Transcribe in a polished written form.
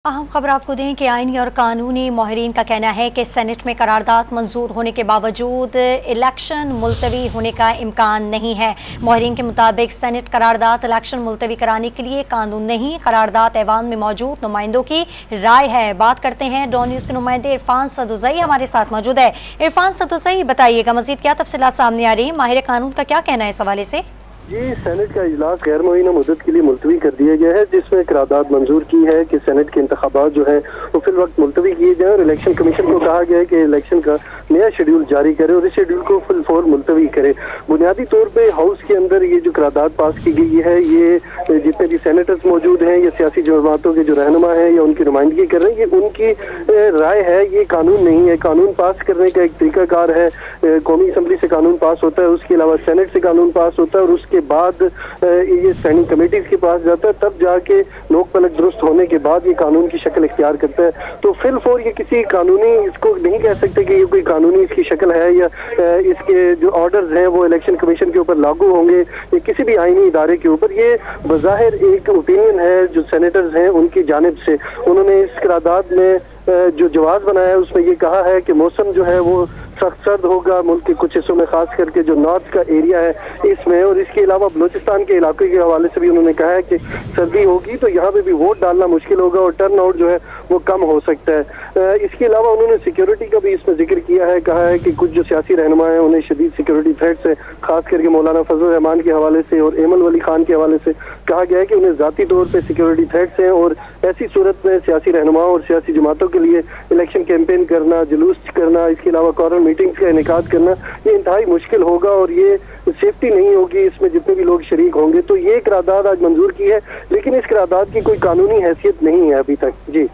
अहम खबर आपको दें कि आईनी और कानूनी माहिरीन का कहना है कि सेनेट में करारदाद मंजूर होने के बावजूद इलेक्शन मुलतवी होने का इम्कान नहीं है। माहिरीन के मुताबिक सेनेट करारदाद इलेक्शन मुलतवी कराने के लिए कानून नहीं, करारदाद ऐवान में मौजूद नुमाइंदों की राय है। बात करते हैं डॉन न्यूज़ के नुमाइंदे इरफान सदुज़ई हमारे साथ मौजूद है। इरफान सदुज़ई, बताइएगा मजीद क्या तफसीलात सामने आ रही है, माहिर कानून का क्या कहना है इस हवाले से? जी, सेनेट का इजलास गैर मुअय्यना मुद्दत के लिए मुलतवी कर दिया गया है, जिसमें करारदाद मंजूर की है कि सेनेट के इंतखाबात जो है वो फिल वक्त मुलतवी किए जाए और इलेक्शन कमीशन को कहा गया है कि इलेक्शन का नया शेड्यूल जारी करे और इस शेड्यूल को फिल फौर मुलतवी करे। बुनियादी तौर पे हाउस के अंदर ये जो करारदाद पास की गई है, ये जितने भी सेनेटर्स मौजूद हैं या सियासी जमातों के जो रहनुमा हैं या उनकी नुमाइंदगी कर रहे हैं, ये उनकी राय है, ये कानून नहीं है। कानून पास करने का एक तरीकाकार है, कौमी असम्बली से कानून पास होता है, उसके अलावा सेनेट से कानून पास होता है और उसके बाद ये स्टैंडिंग कमेटीज के पास जाता है, तब जाके नोक पलक दुरुस्त होने के बाद ये कानून की शक्ल इख्तियार करता है। तो फिल फौर ये किसी कानूनी, इसको नहीं कह सकते कि ये कोई कानूनी इसकी शक्ल है या इसके जो ऑर्डर्स हैं वो इलेक्शन कमीशन के ऊपर लागू होंगे या किसी भी आईनी इदारे के ऊपर। ये बज़ाहिर एक ओपिनियन है जो सेनेटर्स हैं उनकी जानिब से। उन्होंने इस करारदाद में जो जवाब बनाया है उसमें ये कहा है कि मौसम जो है वो सख्त सर्द होगा मुल्क के कुछ हिस्सों में, खास करके जो नॉर्थ का एरिया है इसमें, और इसके अलावा बलूचिस्तान के इलाके के हवाले से भी उन्होंने कहा है कि सर्दी होगी तो यहाँ पे भी वोट डालना मुश्किल होगा और टर्न आउट जो है वो कम हो सकता है। इसके अलावा उन्होंने सिक्योरिटी का भी इसमें जिक्र किया है, कहा है कि कुछ जो सियासी रहनुमा हैं उन्हें शदीद सिक्योरिटी थ्रेट्स है, खास करके मौलाना फजल रहमान के हवाले से और एमल वली खान के हवाले से कहा गया है कि उन्हें ज़ाती तौर पर सिक्योरिटी थ्रेट्स हैं और ऐसी सूरत में सियासी रहनुमाओं और सियासी जमातों के लिए इलेक्शन कैंपेन करना, जुलूस करना, इसके अलावा कॉर्नर मीटिंग्स का इनेकाद करना ये इंतहाई मुश्किल होगा और ये सेफ्टी नहीं होगी इसमें जितने भी लोग शरीक होंगे। तो ये करारदाद आज मंजूर की है, लेकिन इस करारदाद की कोई कानूनी हैसियत नहीं है अभी तक। जी।